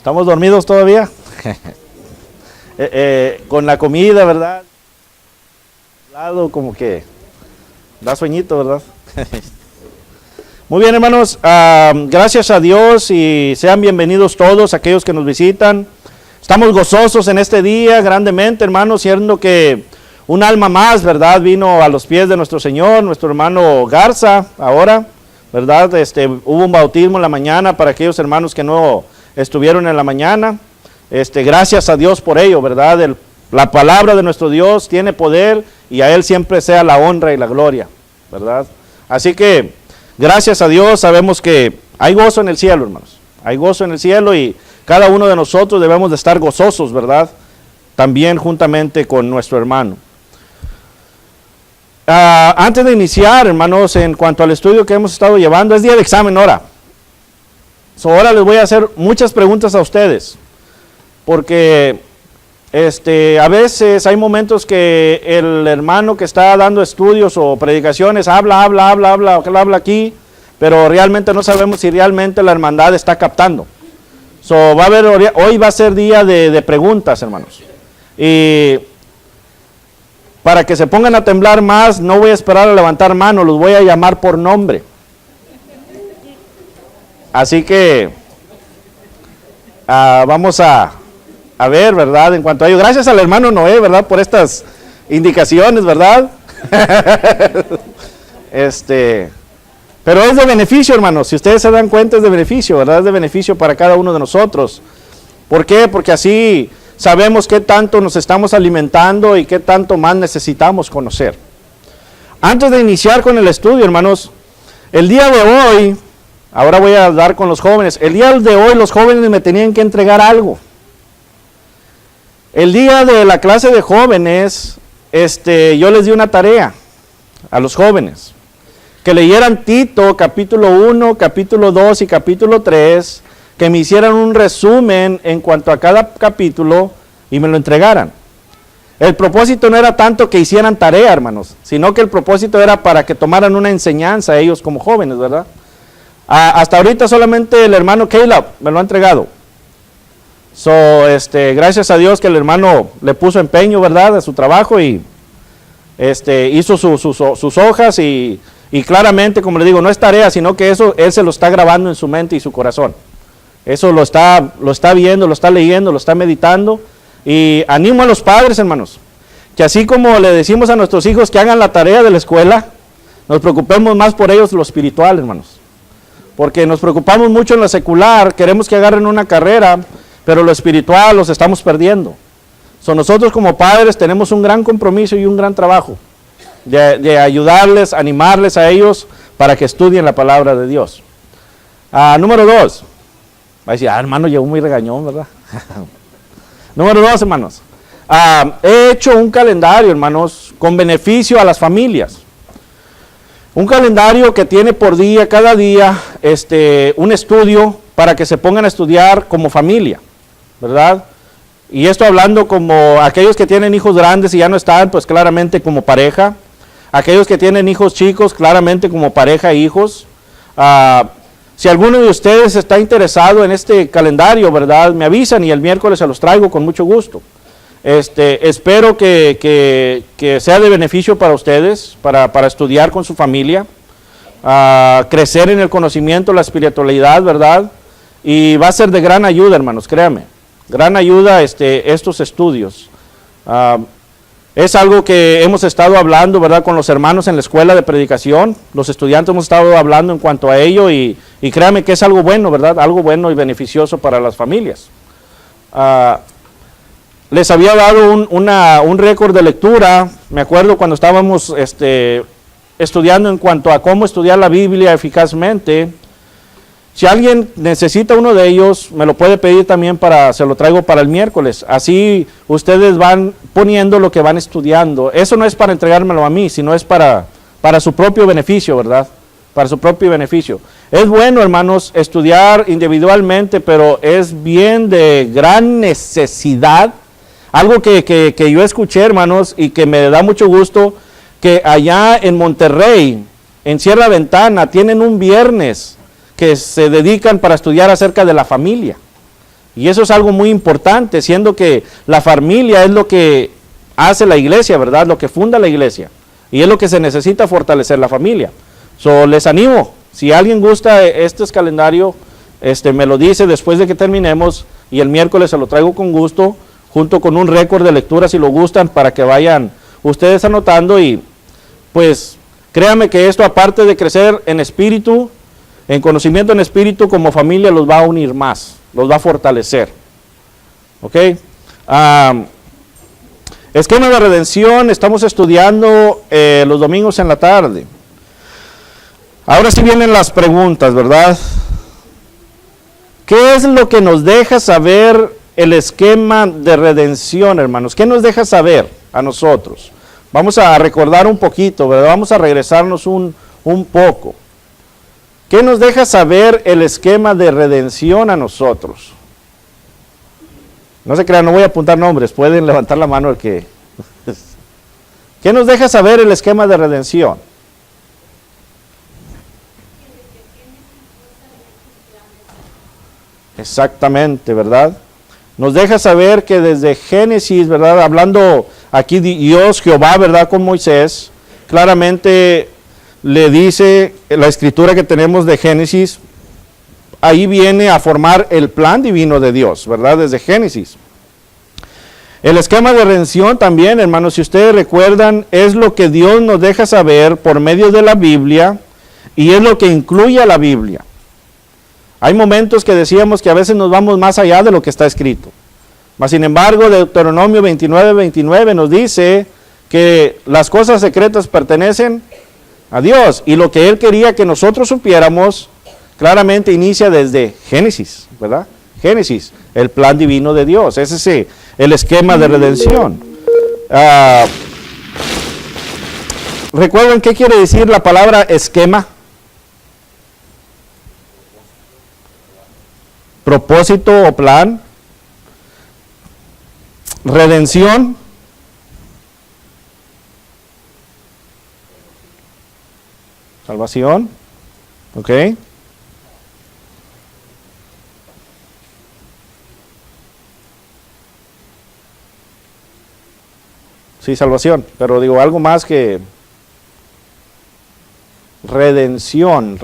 ¿Estamos dormidos todavía? Con la comida, ¿verdad? Lado como que da sueñito, ¿verdad? Muy bien, hermanos, gracias a Dios y sean bienvenidos todos aquellos que nos visitan. Estamos gozosos en este día grandemente, hermanos, siendo que un alma más, ¿verdad? Vino a los pies de nuestro Señor, nuestro hermano Garza, ahora, ¿verdad? Hubo un bautismo en la mañana para aquellos hermanos que no estuvieron en la mañana. Gracias a Dios por ello, ¿verdad? La palabra de nuestro Dios tiene poder y a Él siempre sea la honra y la gloria, ¿verdad? Así que, gracias a Dios, sabemos que hay gozo en el cielo, hermanos. Hay gozo en el cielo y cada uno de nosotros debemos de estar gozosos, ¿verdad? También juntamente con nuestro hermano. Antes de iniciar, hermanos, en cuanto al estudio que hemos estado llevando, es día de examen ahora. Ahora les voy a hacer muchas preguntas a ustedes, porque a veces hay momentos que el hermano que está dando estudios o predicaciones habla aquí, pero realmente no sabemos si realmente la hermandad está captando. Hoy va a ser día de preguntas, hermanos. Y para que se pongan a temblar más, no voy a esperar a levantar mano, los voy a llamar por nombre. Así que vamos a ver, ¿verdad? En cuanto a ello, gracias al hermano Noé, ¿verdad? Por estas indicaciones, ¿verdad? Pero es de beneficio, hermanos. Si ustedes se dan cuenta, es de beneficio, ¿verdad? Es de beneficio para cada uno de nosotros. ¿Por qué? Porque así sabemos qué tanto nos estamos alimentando y qué tanto más necesitamos conocer. Antes de iniciar con el estudio, hermanos, el día de hoy, ahora voy a hablar con los jóvenes. El día de hoy los jóvenes me tenían que entregar algo. El día de la clase de jóvenes, yo les di una tarea a los jóvenes. Que leyeran Tito, capítulo 1, capítulo 2 y capítulo 3, que me hicieran un resumen en cuanto a cada capítulo y me lo entregaran. El propósito no era tanto que hicieran tarea, hermanos, sino que el propósito era para que tomaran una enseñanza ellos como jóvenes, ¿verdad? Hasta ahorita solamente el hermano Caleb me lo ha entregado. Gracias a Dios que el hermano le puso empeño, ¿verdad?, a su trabajo y hizo sus hojas y claramente, como le digo, no es tarea, sino que eso él se lo está grabando en su mente y su corazón. Eso lo está viendo, lo está leyendo, lo está meditando. Y animo a los padres, hermanos, que así como le decimos a nuestros hijos que hagan la tarea de la escuela, nos preocupemos más por ellos lo espiritual, hermanos. Porque nos preocupamos mucho en la secular, queremos que agarren una carrera, pero lo espiritual los estamos perdiendo. Nosotros como padres tenemos un gran compromiso y un gran trabajo de ayudarles, animarles a ellos para que estudien la palabra de Dios. Número 2. Va a decir, hermano, llegó muy regañón, ¿verdad? Número 2, hermanos. He hecho un calendario, hermanos, con beneficio a las familias. Un calendario que tiene por día, cada día, un estudio para que se pongan a estudiar como familia, ¿verdad? Y esto hablando como aquellos que tienen hijos grandes y ya no están, pues claramente como pareja. Aquellos que tienen hijos chicos, claramente como pareja e hijos. Si alguno de ustedes está interesado en este calendario, ¿verdad?, me avisan y el miércoles se los traigo con mucho gusto. Espero que sea de beneficio para ustedes, para estudiar con su familia, crecer en el conocimiento, la espiritualidad, ¿verdad? Y va a ser de gran ayuda, hermanos, créanme. Gran ayuda estos estudios. Es algo que hemos estado hablando, ¿verdad?, con los hermanos en la escuela de predicación. Los estudiantes hemos estado hablando en cuanto a ello y créanme que es algo bueno, ¿verdad? Algo bueno y beneficioso para las familias. Les había dado un récord de lectura, me acuerdo cuando estábamos estudiando en cuanto a cómo estudiar la Biblia eficazmente. Si alguien necesita uno de ellos, me lo puede pedir también se lo traigo para el miércoles. Así ustedes van poniendo lo que van estudiando. Eso no es para entregármelo a mí, sino es para su propio beneficio, ¿verdad? Para su propio beneficio. Es bueno, hermanos, estudiar individualmente, pero es bien de gran necesidad. Algo que yo escuché, hermanos, y que me da mucho gusto, que allá en Monterrey, en Sierra Ventana, tienen un viernes que se dedican para estudiar acerca de la familia. Y eso es algo muy importante, siendo que la familia es lo que hace la iglesia, ¿verdad? Lo que funda la iglesia. Y es lo que se necesita fortalecer la familia. Les animo, si alguien gusta este calendario, me lo dice después de que terminemos y el miércoles se lo traigo con gusto, junto con un récord de lectura si lo gustan, para que vayan ustedes anotando. Y pues créanme que esto, aparte de crecer en espíritu, en conocimiento en espíritu, como familia los va a unir más, los va a fortalecer. ¿Ok? Esquema de redención, estamos estudiando los domingos en la tarde. Ahora sí vienen las preguntas, ¿verdad? ¿Qué es lo que nos deja saber el esquema de redención, hermanos? ¿Qué nos deja saber a nosotros? Vamos a recordar un poquito, ¿verdad? Vamos a regresarnos un poco. ¿Qué nos deja saber el esquema de redención a nosotros? No se crean, no voy a apuntar nombres, pueden levantar la mano el que... ¿Qué nos deja saber el esquema de redención? Exactamente, ¿verdad? Nos deja saber que desde Génesis, ¿verdad? Hablando aquí Dios, Jehová, ¿verdad? Con Moisés, claramente le dice la escritura que tenemos de Génesis, ahí viene a formar el plan divino de Dios, ¿verdad? Desde Génesis. El esquema de redención también, hermanos, si ustedes recuerdan, es lo que Dios nos deja saber por medio de la Biblia y es lo que incluye a la Biblia. Hay momentos que decíamos que a veces nos vamos más allá de lo que está escrito. Mas sin embargo, Deuteronomio 29:29 nos dice que las cosas secretas pertenecen a Dios. Y lo que Él quería que nosotros supiéramos, claramente inicia desde Génesis, ¿verdad? Génesis, el plan divino de Dios. Ese es el esquema de redención. ¿Recuerdan qué quiere decir la palabra esquema? Propósito o plan. Redención. Salvación. ¿Ok? Sí, salvación, pero digo algo más que redención,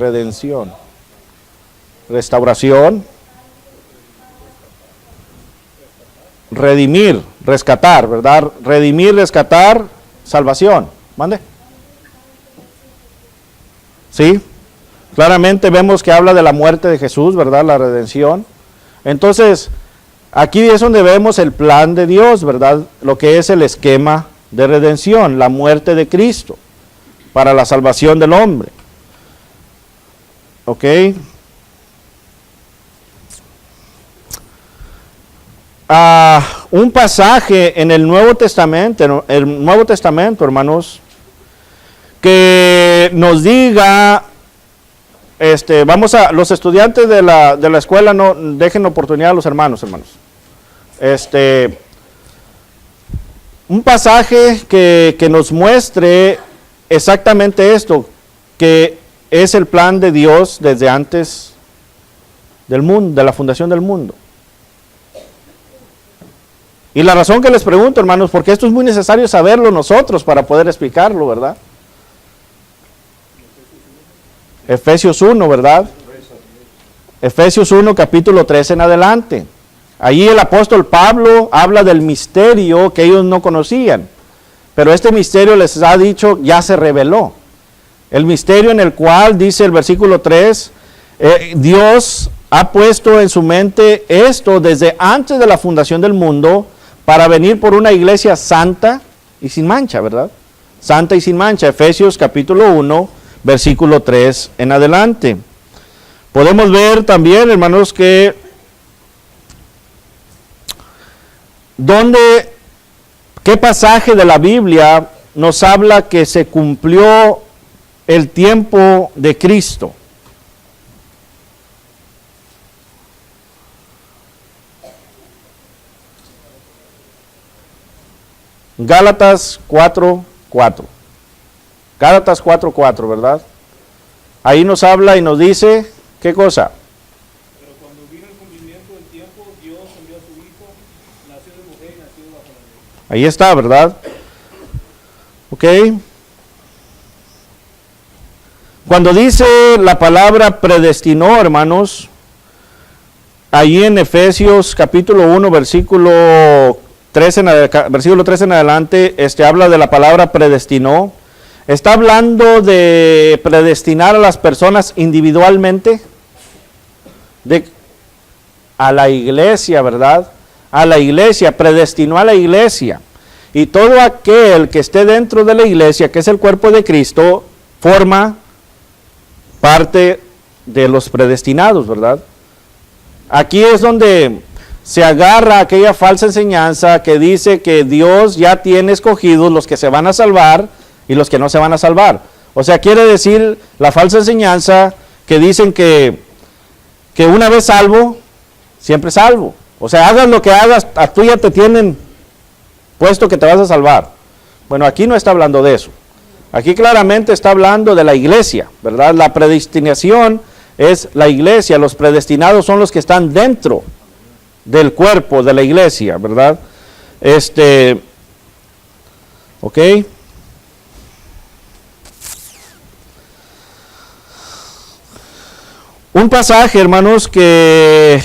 restauración, redimir, rescatar, ¿verdad? Redimir, rescatar, salvación. ¿Mande? Sí, claramente vemos que habla de la muerte de Jesús, ¿verdad? La redención. Entonces, aquí es donde vemos el plan de Dios, ¿verdad? Lo que es el esquema de redención, la muerte de Cristo para la salvación del hombre. ¿Ok? Un pasaje en el Nuevo Testamento, hermanos, que nos diga, los estudiantes de la escuela no dejen oportunidad a los hermanos. Un pasaje que nos muestre exactamente esto, que es el plan de Dios desde antes del mundo, de la fundación del mundo. Y la razón que les pregunto, hermanos, porque esto es muy necesario saberlo nosotros para poder explicarlo, ¿verdad? Efesios 1, ¿verdad? Efesios 1, capítulo 3 en adelante. Allí el apóstol Pablo habla del misterio que ellos no conocían, pero este misterio les ha dicho, ya se reveló. El misterio en el cual, dice el versículo 3, Dios ha puesto en su mente esto desde antes de la fundación del mundo, para venir por una iglesia santa y sin mancha, ¿verdad? Santa y sin mancha. Efesios capítulo 1, versículo 3 en adelante. Podemos ver también, hermanos, que ¿qué pasaje de la Biblia nos habla que se cumplió el tiempo de Cristo? Gálatas 4:4. Gálatas 4:4, ¿verdad? Ahí nos habla y nos dice, ¿qué cosa? Pero cuando vino el cumplimiento Ahí está, ¿verdad? Ok. Cuando dice la palabra predestinó, hermanos, ahí en Efesios capítulo 1, versículo 13 en adelante, habla de la palabra predestinó. Está hablando de predestinar a las personas individualmente, a la iglesia, ¿verdad? A la iglesia, predestinó a la iglesia. Y todo aquel que esté dentro de la iglesia, que es el cuerpo de Cristo, forma parte de los predestinados, ¿verdad? Aquí es donde se agarra aquella falsa enseñanza que dice que Dios ya tiene escogidos los que se van a salvar y los que no se van a salvar. O sea, quiere decir la falsa enseñanza que dicen que una vez salvo, siempre salvo. O sea, hagas lo que hagas, a tú ya te tienen puesto que te vas a salvar. Bueno, aquí no está hablando de eso. Aquí claramente está hablando de la iglesia, ¿verdad? La predestinación es la iglesia, los predestinados son los que están dentro del cuerpo de la iglesia, ¿verdad? Ok. Un pasaje, hermanos, que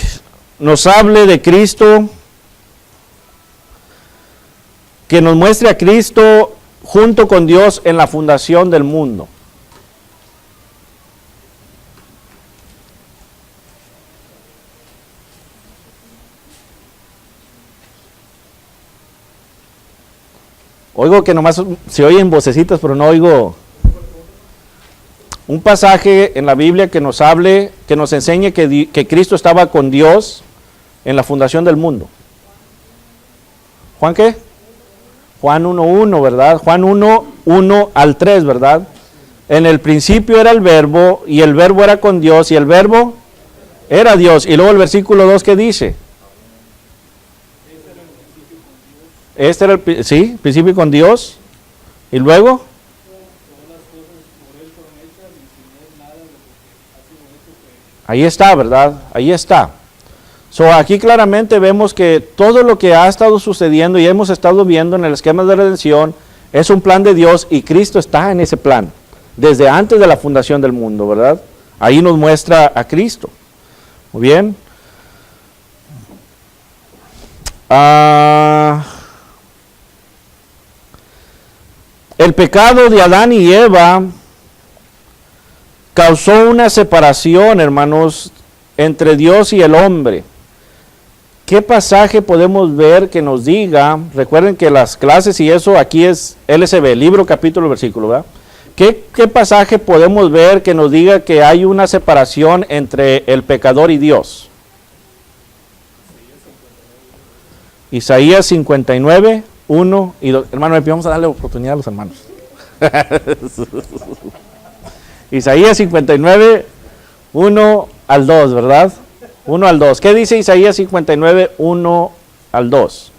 nos hable de Cristo, que nos muestre a Cristo junto con Dios en la fundación del mundo. Oigo que nomás se oyen vocecitas, pero no oigo. Un pasaje en la Biblia que nos hable, que nos enseñe que Cristo estaba con Dios en la fundación del mundo. ¿Juan qué? Juan 1:1, ¿verdad? Juan 1:1 al 3, ¿verdad? En el principio era el verbo, y el verbo era con Dios, y el verbo era Dios. Y luego el versículo 2, ¿qué dice? Este era el principio con Dios. Y luego, ahí está, ¿verdad? Ahí está. Aquí claramente vemos que todo lo que ha estado sucediendo y hemos estado viendo en el esquema de redención es un plan de Dios, y Cristo está en ese plan desde antes de la fundación del mundo, ¿verdad? Ahí nos muestra a Cristo. Muy bien. El pecado de Adán y Eva causó una separación, hermanos, entre Dios y el hombre. ¿Qué pasaje podemos ver que nos diga? Recuerden que las clases y eso aquí es LSB, libro, capítulo, versículo, ¿verdad? ¿Qué pasaje podemos ver que nos diga que hay una separación entre el pecador y Dios? Isaías 59, 1 y 2. Hermano, vamos a darle oportunidad a los hermanos. Isaías 59, 1 al 2, ¿verdad? 1 al 2. ¿Qué dice Isaías 59, 1 al 2?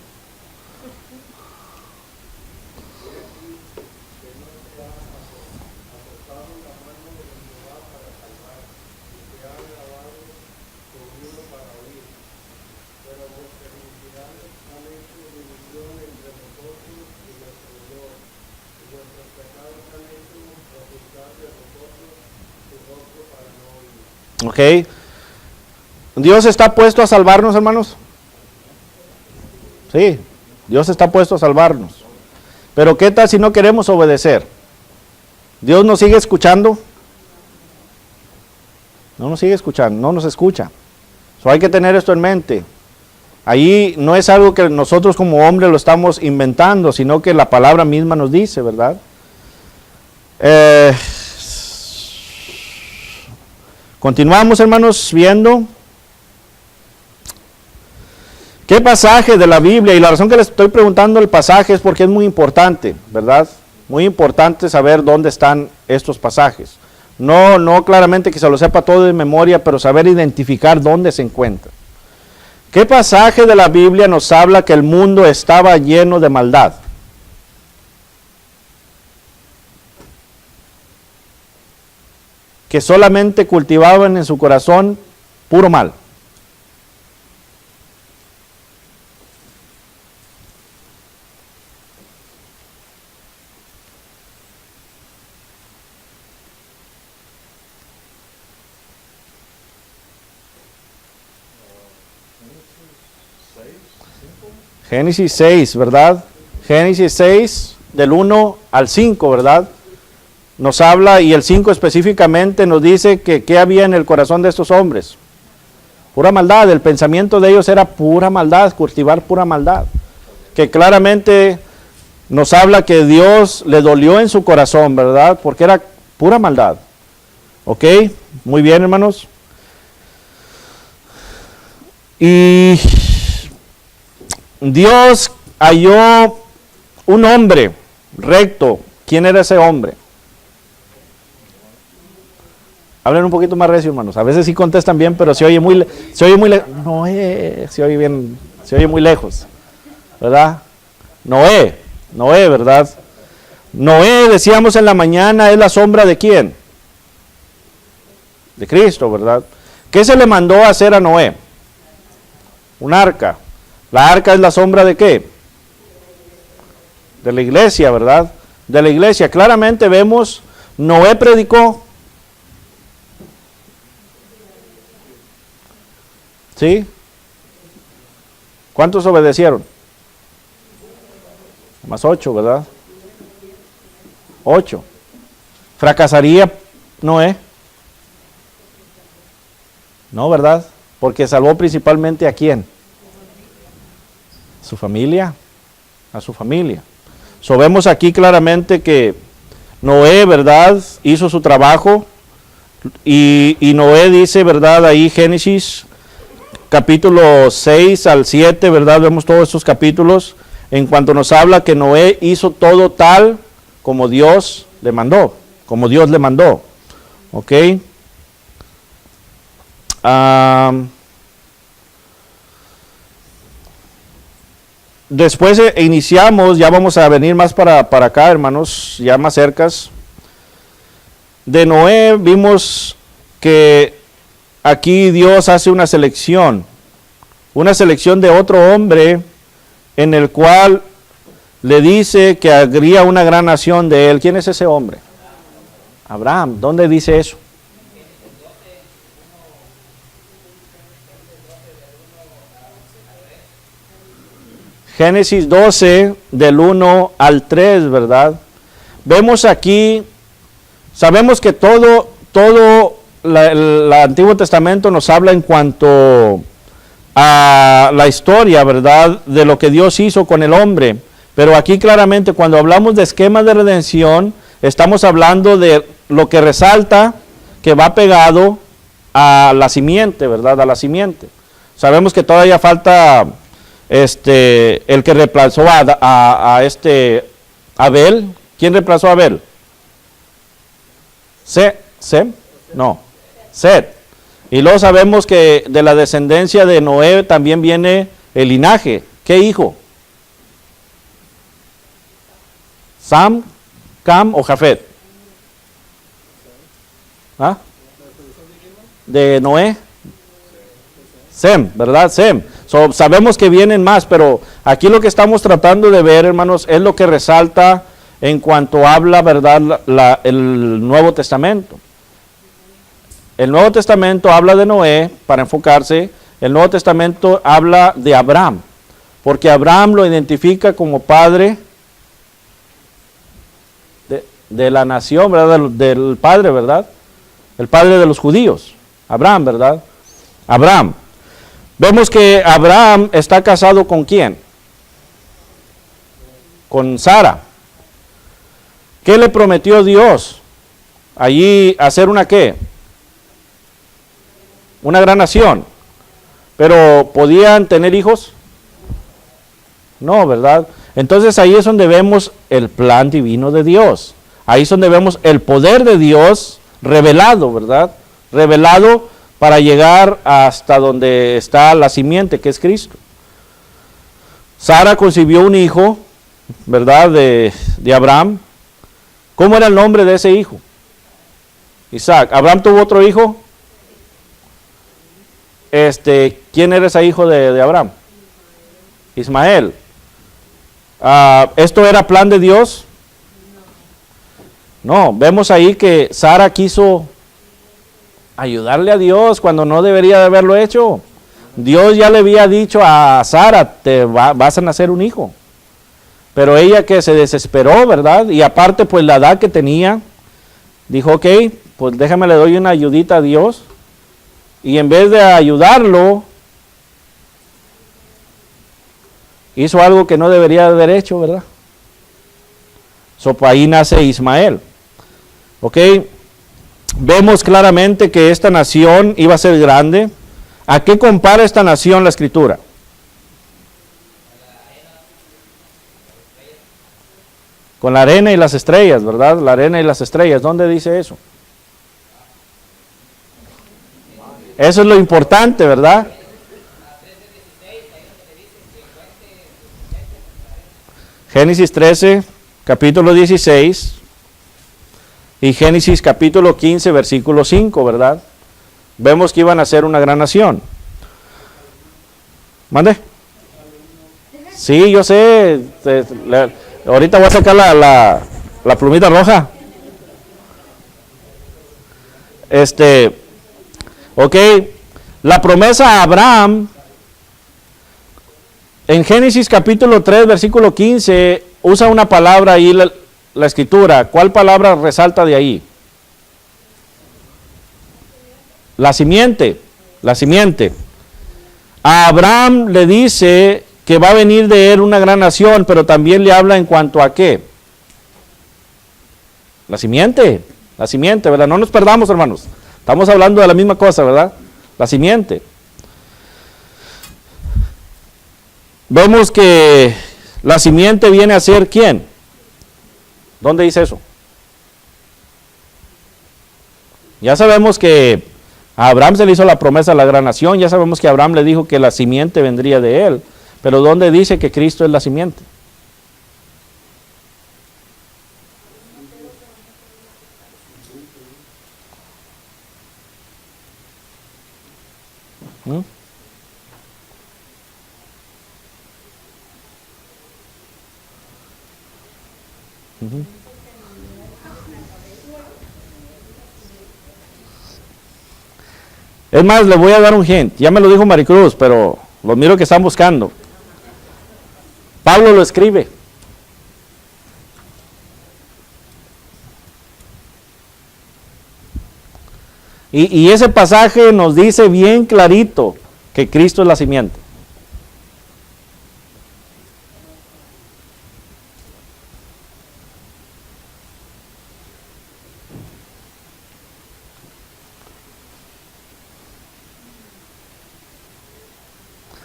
Ok. ¿Dios está puesto a salvarnos, hermanos? Sí, Dios está puesto a salvarnos. Pero ¿qué tal si no queremos obedecer? ¿Dios nos sigue escuchando? No nos sigue escuchando, no nos escucha. Hay que tener esto en mente. Ahí no es algo que nosotros como hombres lo estamos inventando, sino que la palabra misma nos dice, ¿verdad? Continuamos, hermanos, viendo qué pasaje de la Biblia, y la razón que les estoy preguntando el pasaje es porque es muy importante, ¿verdad? Muy importante saber dónde están estos pasajes. No claramente que se lo sepa todo de memoria, pero saber identificar dónde se encuentra. ¿Qué pasaje de la Biblia nos habla que el mundo estaba lleno de maldad? Que solamente cultivaban en su corazón puro mal. Génesis 6, ¿verdad? Génesis 6, del 1 al 5, ¿verdad? Nos habla, y el 5 específicamente nos dice que qué había en el corazón de estos hombres. Pura maldad, el pensamiento de ellos era pura maldad, cultivar pura maldad. Que claramente nos habla que Dios le dolió en su corazón, ¿verdad? Porque era pura maldad. ¿Ok? Muy bien, hermanos. Y Dios halló un hombre recto. ¿Quién era ese hombre? Hablen un poquito más recio, hermanos. A veces sí contestan bien, pero se oye muy muy lejos, ¿verdad? Noé, ¿verdad? Noé, decíamos en la mañana, es la sombra de ¿quién? De Cristo, ¿verdad? ¿Qué se le mandó a hacer a Noé? Un arca. La arca es la sombra de ¿qué? De la iglesia, ¿verdad? De la iglesia. Claramente vemos, Noé predicó. ¿Sí? ¿Cuántos obedecieron? Más 8, ¿verdad? 8. ¿Fracasaría Noé? No, ¿verdad? Porque salvó principalmente ¿a quién? Su familia. A su familia. So, vemos aquí claramente que Noé, ¿verdad? Hizo su trabajo. Y Noé dice, ¿verdad? Ahí Génesis capítulo 6 al 7, ¿verdad? Vemos todos estos capítulos en cuanto nos habla que Noé hizo todo tal como Dios le mandó, ¿ok? Después iniciamos, ya vamos a venir más para acá, hermanos, ya más cercas. De Noé vimos que aquí Dios hace una selección de otro hombre en el cual le dice que habría una gran nación de él. ¿Quién es ese hombre? Abraham. ¿Dónde dice eso? Génesis 12, del 1 al 3, ¿verdad? Vemos aquí, sabemos que todo el Antiguo Testamento nos habla en cuanto a la historia, ¿verdad? De lo que Dios hizo con el hombre. Pero aquí claramente cuando hablamos de esquema de redención, estamos hablando de lo que resalta que va pegado a la simiente, ¿verdad? A la simiente. Sabemos que todavía falta el que reemplazó a Abel. ¿Quién reemplazó a Abel? ¿Sem? No, Set. Y luego sabemos que de la descendencia de Noé también viene el linaje. ¿Qué hijo? Sam, Cam o Jafet. ¿Ah? De Noé. Sem, ¿verdad? Sem. Sabemos que vienen más, pero aquí lo que estamos tratando de ver, hermanos, es lo que resalta en cuanto habla, ¿verdad? El Nuevo Testamento. El Nuevo Testamento habla de Noé, para enfocarse. El Nuevo Testamento habla de Abraham, porque Abraham lo identifica como padre de la nación, ¿verdad? Del padre, ¿verdad? El padre de los judíos. Abraham, ¿verdad? Abraham. Vemos que Abraham está casado ¿con quién? Con Sara. ¿Qué le prometió Dios? Allí hacer una ¿qué? Una gran nación. Pero ¿podían tener hijos? No, ¿verdad? Entonces ahí es donde vemos el plan divino de Dios. Ahí es donde vemos el poder de Dios revelado, ¿verdad? Revelado para llegar hasta donde está la simiente, que es Cristo. Sara concibió un hijo, ¿verdad? De Abraham. ¿Cómo era el nombre de ese hijo? Isaac. ¿Abraham tuvo otro hijo? ¿Quién era ese hijo de Abraham? Ismael. ¿Esto era plan de Dios? No, vemos ahí que Sara quiso ayudarle a Dios cuando no debería de haberlo hecho. Dios ya le había dicho a Sara, vas a nacer un hijo. Pero ella que se desesperó, ¿verdad? Y aparte pues la edad que tenía, dijo, ok, pues déjame le doy una ayudita a Dios. Y en vez de ayudarlo, hizo algo que no debería haber hecho, ¿verdad? Pues ahí nace Ismael. Ok, vemos claramente que esta nación iba a ser grande. ¿A qué compara esta nación la Escritura? Con la arena y las estrellas, ¿verdad? La arena y las estrellas. ¿Dónde dice eso? Eso es lo importante, ¿verdad? Génesis 13, capítulo 16 y Génesis capítulo 15, versículo 5, ¿verdad? Vemos que iban a ser una gran nación. ¿Mande? Sí, yo sé. Ahorita voy a sacar la plumita roja. Ok, la promesa a Abraham, en Génesis capítulo 3, versículo 15, usa una palabra ahí la Escritura. ¿Cuál palabra resalta de ahí? La simiente, la simiente. A Abraham le dice que va a venir de él una gran nación, pero también le habla en cuanto a qué. La simiente, ¿verdad? No nos perdamos, hermanos. Estamos hablando de la misma cosa, ¿verdad? La simiente. Vemos que la simiente viene a ser ¿quién? ¿Dónde dice eso? Ya sabemos que a Abraham se le hizo la promesa de la gran nación, ya sabemos que Abraham le dijo que la simiente vendría de él, pero ¿dónde dice que Cristo es la simiente? ¿Mm? Uh-huh. Es más, le voy a dar un hint. Ya me lo dijo Maricruz, pero lo miro que están buscando. Pablo lo escribe. Y ese pasaje nos dice bien clarito que Cristo es la simiente.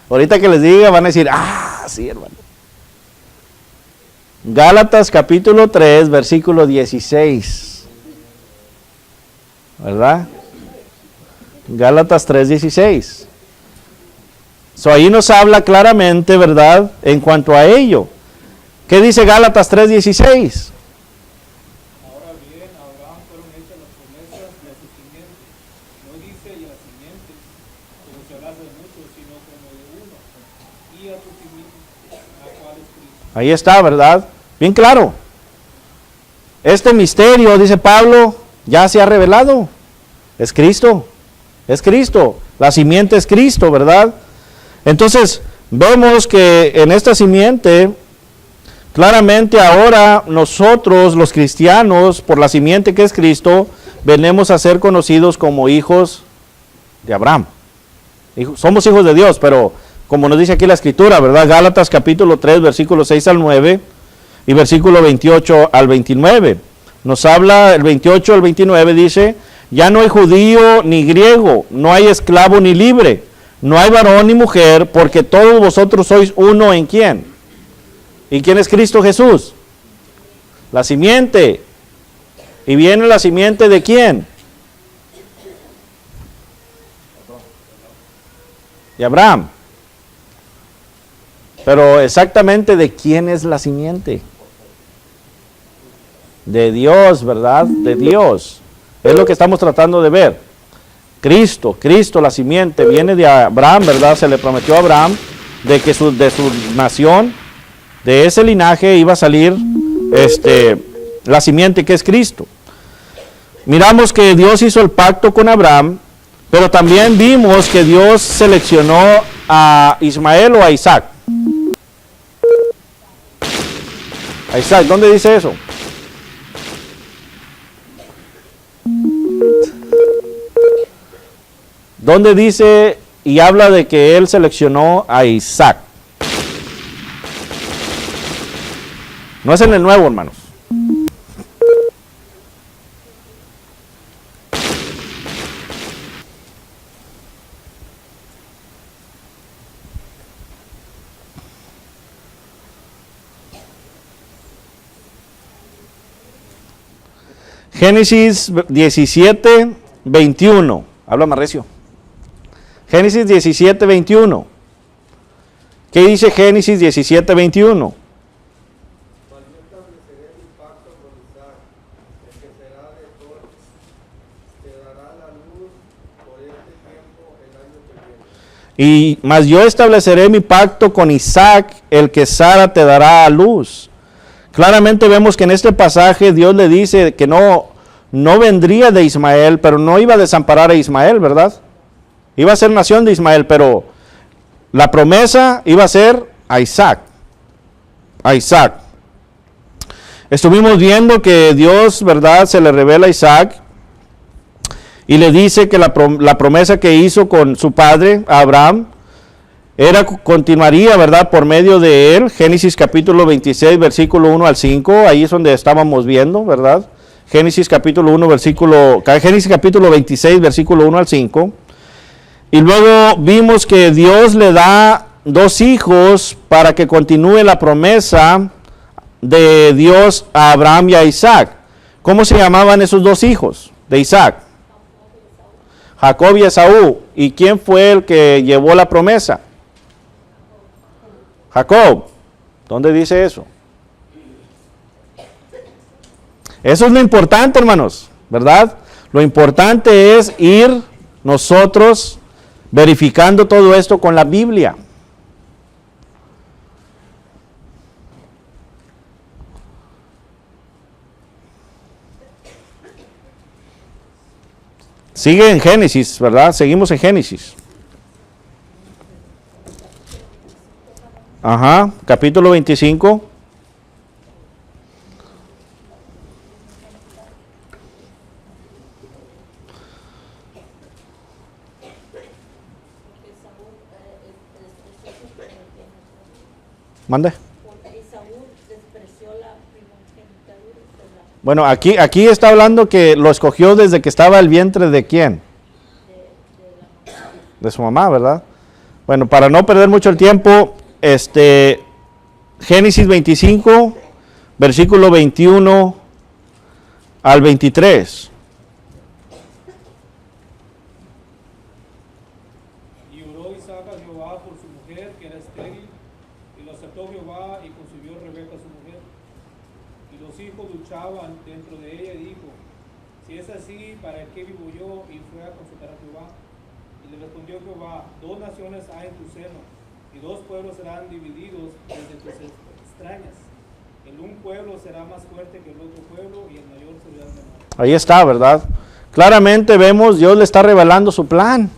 Ahorita que les diga van a decir, sí, hermano. Gálatas capítulo 3, versículo 16. ¿Verdad? Gálatas 3:16. Ahí nos habla claramente, ¿verdad? En cuanto a ello. ¿Qué dice Gálatas 3:16? Ahora bien, a Abraham fueron hechas las promesas de su simiente. No dice y a la simiente, como se hablase de muchos, sino como de uno. Y a tu simiente, la cual es Cristo. Ahí está, ¿verdad? Bien claro. Este misterio, dice Pablo, ya se ha revelado. Es Cristo. Es Cristo. La simiente es Cristo, ¿verdad? Entonces, vemos que en esta simiente, claramente ahora nosotros, los cristianos, por la simiente que es Cristo, venimos a ser conocidos como hijos de Abraham. Somos hijos de Dios, pero como nos dice aquí la Escritura, ¿verdad? Gálatas capítulo 3, versículos 6 al 9 y versículo 28 al 29. Nos habla el 28 al 29, dice: ya no hay judío ni griego, no hay esclavo ni libre, no hay varón ni mujer, porque todos vosotros sois uno en ¿quién? ¿Y quién es Cristo Jesús? La simiente. ¿Y viene la simiente de quién? De Abraham. Pero exactamente ¿de quién es la simiente? De Dios, ¿verdad? De Dios. Es lo que estamos tratando de ver. Cristo, la simiente, viene de Abraham, ¿verdad? Se le prometió a Abraham de que de su nación, de ese linaje iba a salir la simiente que es Cristo. Miramos que Dios hizo el pacto con Abraham Pero también vimos que Dios seleccionó a Ismael o a Isaac. A Isaac, ¿dónde dice eso? ¿Dónde dice y habla de que él seleccionó a Isaac? No es en el Nuevo, hermanos. Génesis 17, 21. Habla más recio. Génesis 17, 21. ¿Qué dice Génesis 17, 21? Y mas yo estableceré mi pacto con Isaac, el que Sara te dará a luz. Claramente vemos que en este pasaje Dios le dice que no vendría de Ismael, pero no iba a desamparar a Ismael, ¿verdad? Iba a ser nación de Ismael, pero la promesa iba a ser a Isaac. A Isaac. Estuvimos viendo que Dios, ¿verdad?, se le revela a Isaac y le dice que la promesa que hizo con su padre, Abraham, continuaría, ¿verdad?, por medio de él. Génesis capítulo 26, versículo 1 al 5, ahí es donde estábamos viendo, ¿verdad? Génesis capítulo 26, versículo 1 al 5. Y luego vimos que Dios le da 2 hijos para que continúe la promesa de Dios a Abraham y a Isaac. ¿Cómo se llamaban esos 2 hijos de Isaac? Jacob y Esaú. ¿Y quién fue el que llevó la promesa? Jacob. ¿Dónde dice eso? Eso es lo importante, hermanos, ¿verdad? Lo importante es ir nosotros verificando todo esto con la Biblia. Sigue en Génesis, ¿verdad? Seguimos en Génesis. Ajá, capítulo 25. Mande. Bueno, aquí está hablando que lo escogió desde que estaba el vientre de quién. De su mamá, ¿verdad? Bueno, para no perder mucho el tiempo, Génesis 25, versículo 21 al 23. Y oró Isaac a Jehová por su mujer, que era estéril, y lo aceptó Jehová, y concibió Rebeca su mujer. Y los hijos luchaban dentro de ella, y dijo: si es así, ¿para qué vivo yo? Y fue a consultar a Jehová. Y le respondió Jehová: 2 naciones hay en tu seno, y 2 pueblos serán divididos desde tus extrañas. El un pueblo será más fuerte que el otro pueblo, y el mayor será el menor. Ahí está, ¿verdad? Claramente vemos, Dios le está revelando su plan.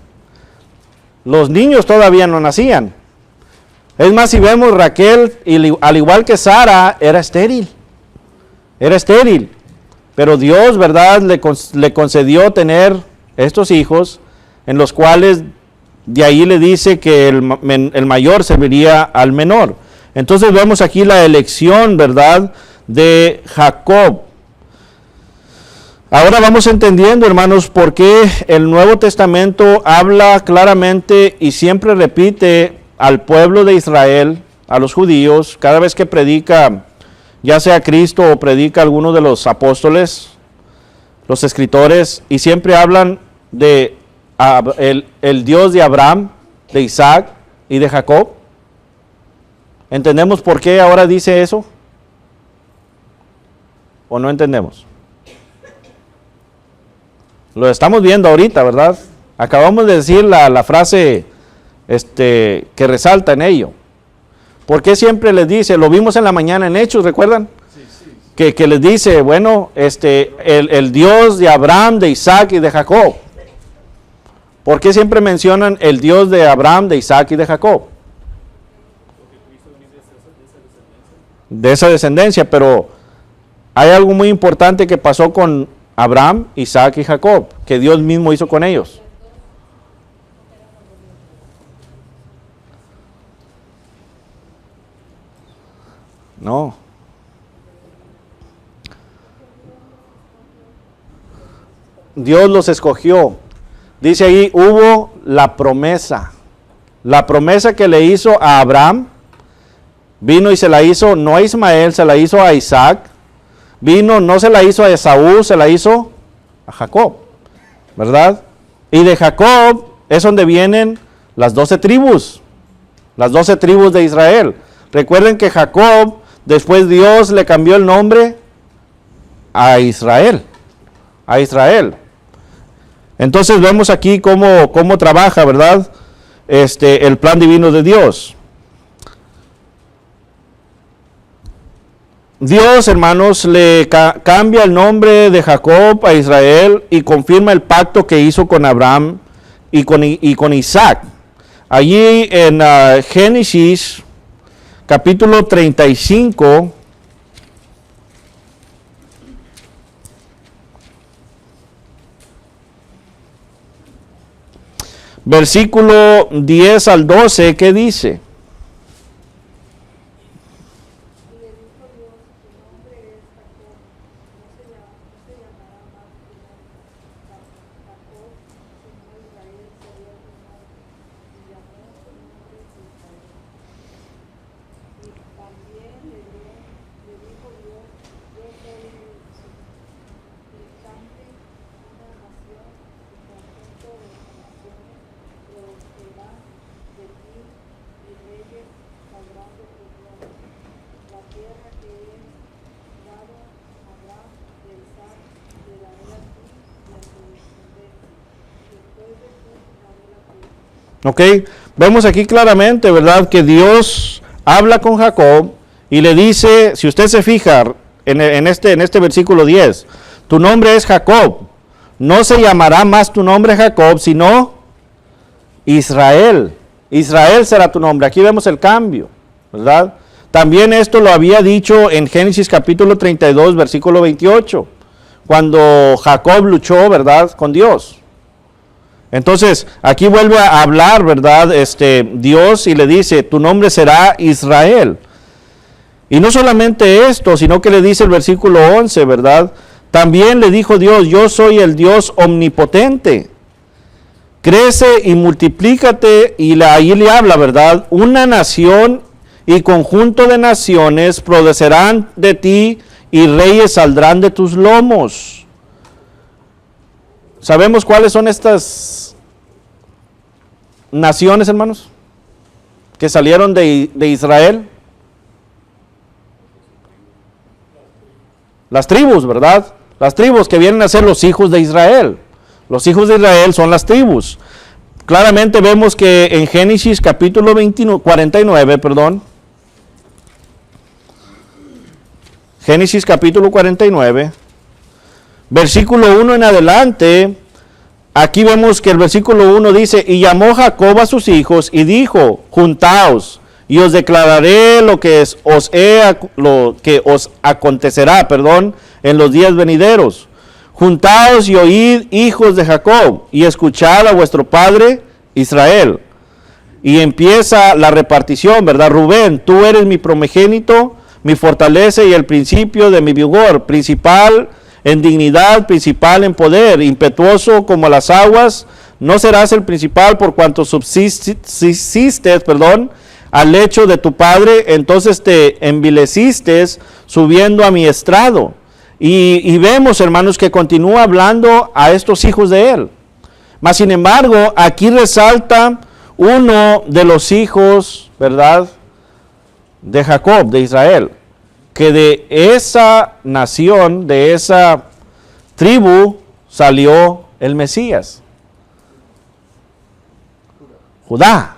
Los niños todavía no nacían. Es más, si vemos, Raquel, al igual que Sara, era estéril. Era estéril. Pero Dios, ¿verdad?, le concedió tener estos hijos, en los cuales de ahí le dice que el mayor serviría al menor. Entonces vemos aquí la elección, ¿verdad?, de Jacob. Ahora vamos entendiendo, hermanos, por qué el Nuevo Testamento habla claramente y siempre repite al pueblo de Israel, a los judíos, cada vez que predica, ya sea Cristo o predica alguno de los apóstoles, los escritores, y siempre hablan de el Dios de Abraham, de Isaac y de Jacob. ¿Entendemos por qué ahora dice eso? ¿O no entendemos? Lo estamos viendo ahorita, ¿verdad? Acabamos de decir la frase que resalta en ello. ¿Por qué siempre les dice? Lo vimos en la mañana en Hechos, ¿recuerdan? Sí. Que les dice, bueno, el Dios de Abraham, de Isaac y de Jacob. ¿Por qué siempre mencionan el Dios de Abraham, de Isaac y de Jacob? De esa descendencia, pero hay algo muy importante que pasó con Abraham, Isaac y Jacob, que Dios mismo hizo con ellos. No. Dios los escogió. Dice ahí, hubo la promesa. La promesa que le hizo a Abraham, vino y se la hizo no a Ismael, se la hizo a Isaac. Vino, no se la hizo a Esaú, se la hizo a Jacob, ¿verdad? Y de Jacob es donde vienen las 12 tribus de Israel. Recuerden que Jacob, después Dios le cambió el nombre a Israel. Entonces vemos aquí cómo trabaja, ¿verdad? El plan divino de Dios. Dios, hermanos, le cambia el nombre de Jacob a Israel y confirma el pacto que hizo con Abraham y con Isaac. Allí en Génesis, capítulo 35, versículo 10 al 12, ¿qué dice? Ok, vemos aquí claramente, ¿verdad? Que Dios habla con Jacob y le dice, si usted se fija en este versículo 10, tu nombre es Jacob, no se llamará más tu nombre Jacob, sino Israel. Israel será tu nombre. Aquí vemos el cambio, ¿verdad? También esto lo había dicho en Génesis capítulo 32, versículo 28, cuando Jacob luchó, ¿verdad?, con Dios. Entonces, aquí vuelve a hablar, ¿verdad?, Dios, y le dice, tu nombre será Israel. Y no solamente esto, sino que le dice el versículo 11, ¿verdad? También le dijo Dios, yo soy el Dios omnipotente. Crece y multiplícate, y ahí le habla, ¿verdad? Una nación y conjunto de naciones producirán de ti, y reyes saldrán de tus lomos. ¿Sabemos cuáles son estas naciones, hermanos, que salieron de Israel? Las tribus, ¿verdad? Las tribus que vienen a ser los hijos de Israel. Los hijos de Israel son las tribus. Claramente vemos que en Génesis capítulo 49, Génesis capítulo 49, versículo 1 en adelante, aquí vemos que el versículo 1 dice, y llamó Jacob a sus hijos y dijo, juntaos, y os declararé lo que os acontecerá, en los días venideros. Juntaos y oíd, hijos de Jacob, y escuchad a vuestro padre Israel. Y empieza la repartición, ¿verdad? Rubén, tú eres mi primogénito, mi fortaleza y el principio de mi vigor, principal en dignidad, principal en poder, impetuoso como las aguas. No serás el principal por cuanto subsistes, al lecho de tu padre, entonces te envileciste subiendo a mi estrado. Y vemos, hermanos, que continúa hablando a estos hijos de él. Mas, sin embargo, aquí resalta uno de los hijos, ¿verdad?, de Jacob, de Israel, que de esa nación, de esa tribu, salió el Mesías. Judá,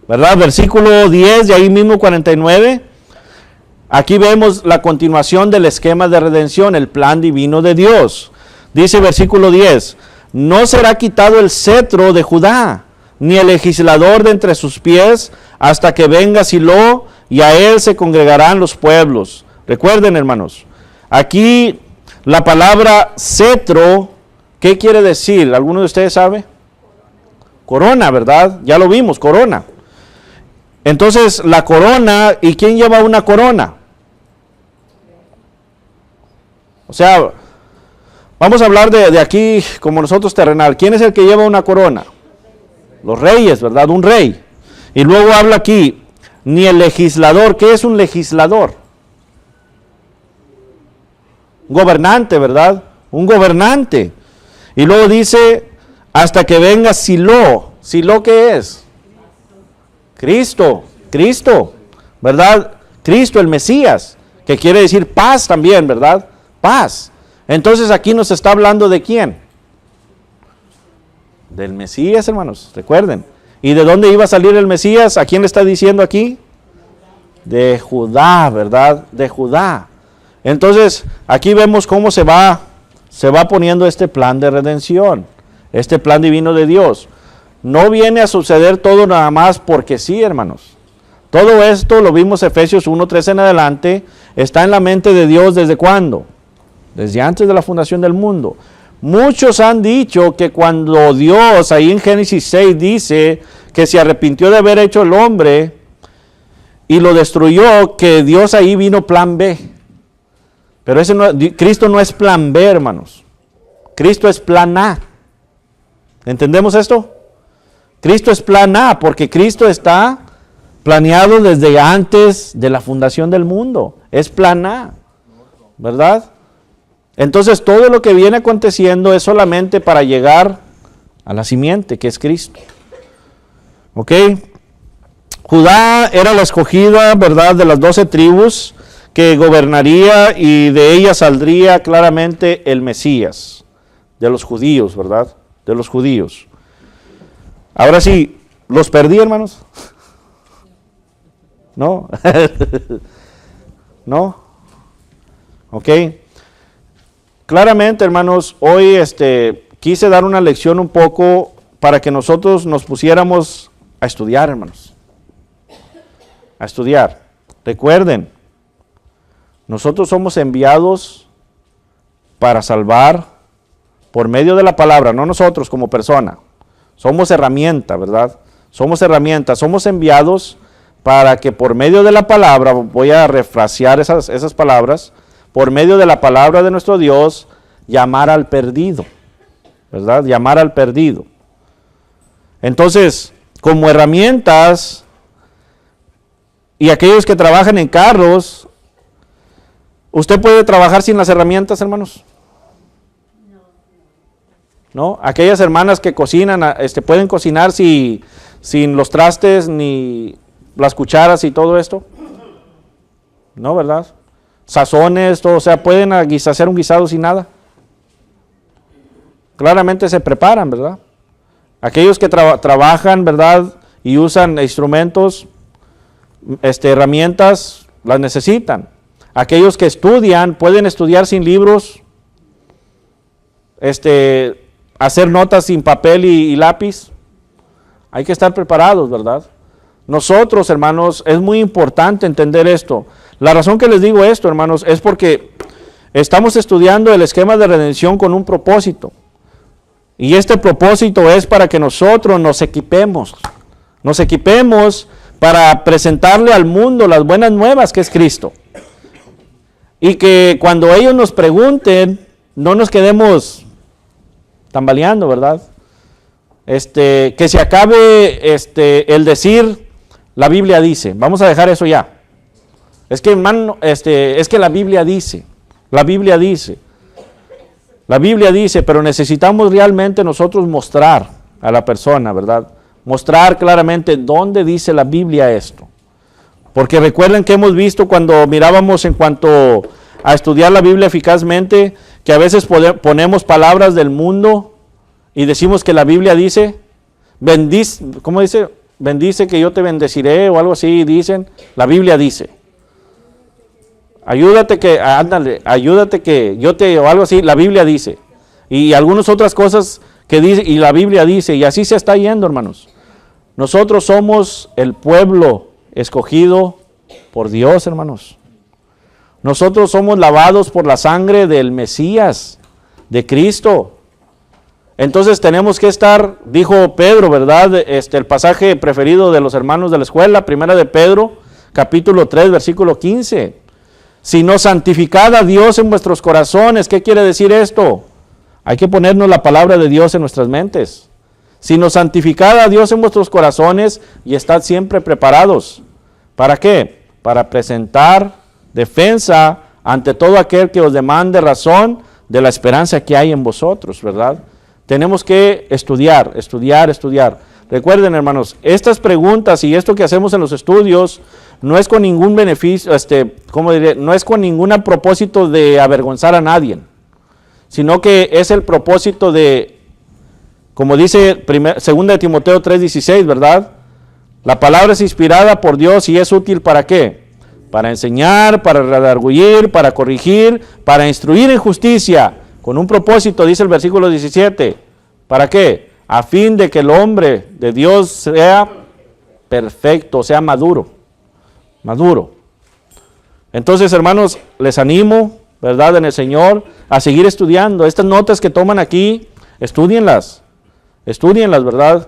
¿verdad? Versículo 10, de ahí mismo 49. Aquí vemos la continuación del esquema de redención, el plan divino de Dios. Dice versículo 10, no será quitado el cetro de Judá, ni el legislador de entre sus pies, hasta que venga Silo, y a él se congregarán los pueblos. Recuerden, hermanos, aquí la palabra cetro, ¿qué quiere decir? ¿Alguno de ustedes sabe? Corona, ¿verdad? Ya lo vimos, corona. Entonces, la corona, ¿y quién lleva una corona? O sea, vamos a hablar de aquí, como nosotros terrenal. ¿Quién es el que lleva una corona? Los reyes, ¿verdad? Un rey. Y luego habla aquí, ni el legislador. ¿Qué es un legislador? Un gobernante, ¿verdad? Un gobernante. Y luego dice, hasta que venga Silo. ¿Silo qué es? Cristo, ¿verdad? Cristo, el Mesías, que quiere decir paz también, ¿verdad? Paz. Entonces aquí nos está hablando de quién? Del Mesías, hermanos, recuerden. ¿Y de dónde iba a salir el Mesías? ¿A quién le está diciendo aquí? De Judá, ¿verdad? De Judá. Entonces, aquí vemos cómo se va poniendo este plan de redención, este plan divino de Dios. No viene a suceder todo nada más porque sí, hermanos. Todo esto, lo vimos Efesios 1:3 en adelante, está en la mente de Dios ¿desde cuándo? Desde antes de la fundación del mundo. Muchos han dicho que cuando Dios, ahí en Génesis 6, dice que se arrepintió de haber hecho el hombre y lo destruyó, que Dios ahí vino plan B. Pero Cristo no es plan B, hermanos. Cristo es plan A. ¿Entendemos esto? Cristo es plan A, porque Cristo está planeado desde antes de la fundación del mundo. Es plan A, ¿verdad? Entonces todo lo que viene aconteciendo es solamente para llegar a la simiente, que es Cristo. ¿Ok? Judá era la escogida, ¿verdad?, de las 12 tribus que gobernaría, y de ella saldría claramente el Mesías, de los judíos, ¿verdad? De los judíos. Ahora sí, ¿los perdí, hermanos? ¿No? ¿No? ¿Ok? Claramente, hermanos, hoy quise dar una lección un poco para que nosotros nos pusiéramos a estudiar, hermanos. A estudiar. Recuerden, nosotros somos enviados para salvar por medio de la palabra, no nosotros como persona. Somos herramienta, ¿verdad? Somos herramientas, somos enviados para que por medio de la palabra, voy a refrasear esas palabras, por medio de la palabra de nuestro Dios, llamar al perdido, ¿verdad? Llamar al perdido. Entonces, como herramientas, y aquellos que trabajan en carros, ¿usted puede trabajar sin las herramientas, hermanos? ¿No? Aquellas hermanas que cocinan, pueden cocinar sin los trastes ni las cucharas y todo esto. ¿No, verdad? Sazones, todo, o sea, pueden hacer un guisado sin nada. Claramente se preparan, ¿verdad? Aquellos que trabajan, ¿verdad?, y usan instrumentos, herramientas, las necesitan. Aquellos que estudian, pueden estudiar sin libros, hacer notas sin papel y lápiz. Hay que estar preparados, ¿verdad? Nosotros, hermanos, es muy importante entender esto. La razón que les digo esto, hermanos, es porque estamos estudiando el esquema de redención con un propósito. Y este propósito es para que nosotros nos equipemos para presentarle al mundo las buenas nuevas que es Cristo. Y que cuando ellos nos pregunten, no nos quedemos tambaleando, ¿verdad? Que se acabe el decir, la Biblia dice. Vamos a dejar eso ya. Es que, hermano, es que la Biblia dice. La Biblia dice, pero necesitamos realmente nosotros mostrar a la persona, ¿verdad? Mostrar claramente dónde dice la Biblia esto. Porque recuerden que hemos visto cuando mirábamos en cuanto a estudiar la Biblia eficazmente, que a veces ponemos palabras del mundo y decimos que la Biblia dice, ¿cómo dice? Bendice que yo te bendeciré o algo así, dicen. La Biblia dice. Ayúdate que yo te, o algo así, la Biblia dice. Y algunas otras cosas que dice, y la Biblia dice, y así se está yendo, hermanos. Nosotros somos el pueblo escogido por Dios, hermanos. Nosotros somos lavados por la sangre del Mesías, de Cristo. Entonces tenemos que estar, dijo Pedro, ¿verdad? El pasaje preferido de los hermanos de la escuela, primera de Pedro, capítulo 3, versículo 15. Sino santificad a Dios en vuestros corazones. ¿Qué quiere decir esto? Hay que ponernos la palabra de Dios en nuestras mentes. Sino santificad a Dios en vuestros corazones y estad siempre preparados. ¿Para qué? Para presentar defensa ante todo aquel que os demande razón de la esperanza que hay en vosotros, ¿verdad? Tenemos que estudiar. Recuerden, hermanos, estas preguntas y esto que hacemos en los estudios no es con ningún beneficio, ¿cómo diré? No es con ningún propósito de avergonzar a nadie, sino que es el propósito de, como dice 2 de Timoteo 3:16, ¿verdad? La palabra es inspirada por Dios y es útil ¿para qué? Para enseñar, para redarguir, para corregir, para instruir en justicia, con un propósito, dice el versículo 17. ¿Para qué? A fin de que el hombre de Dios sea perfecto, sea maduro. Entonces, hermanos, les animo, ¿verdad? En el Señor, a seguir estudiando. Estas notas que toman aquí, estudienlas, ¿verdad?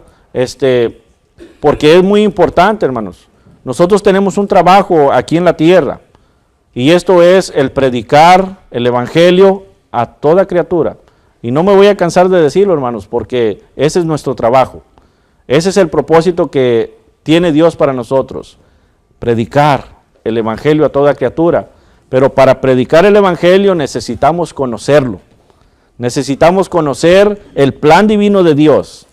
Porque es muy importante, hermanos. Nosotros tenemos un trabajo aquí en la tierra, y esto es el predicar el evangelio a toda criatura. Y no me voy a cansar de decirlo, hermanos, porque ese es nuestro trabajo. Ese es el propósito que tiene Dios para nosotros. Predicar el evangelio a toda criatura. Pero para predicar el evangelio necesitamos conocerlo. Necesitamos conocer el plan divino de Dios.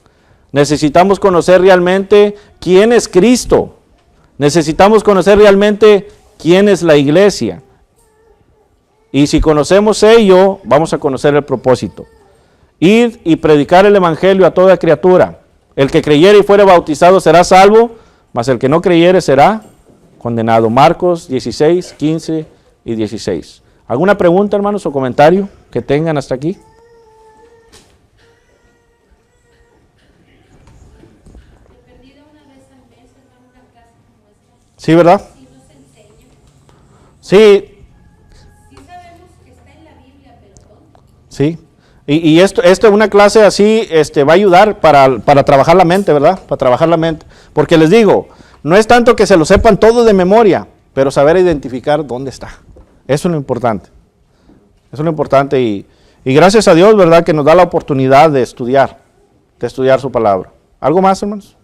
Necesitamos conocer realmente quién es Cristo. Necesitamos conocer realmente quién es la iglesia. Y si conocemos ello, vamos a conocer el propósito. Id y predicar el evangelio a toda criatura. El que creyere y fuere bautizado será salvo, mas el que no creyere será condenado. Marcos 16, 15 y 16. ¿Alguna pregunta, hermanos, o comentario que tengan hasta aquí? Sí, ¿verdad? Sí. Sí. Y esto una clase así va a ayudar para trabajar la mente, ¿verdad? Para trabajar la mente. Porque les digo, no es tanto que se lo sepan todo de memoria, pero saber identificar dónde está. Eso es lo importante. Y gracias a Dios, ¿verdad? Que nos da la oportunidad de estudiar su palabra. ¿Algo más, hermanos?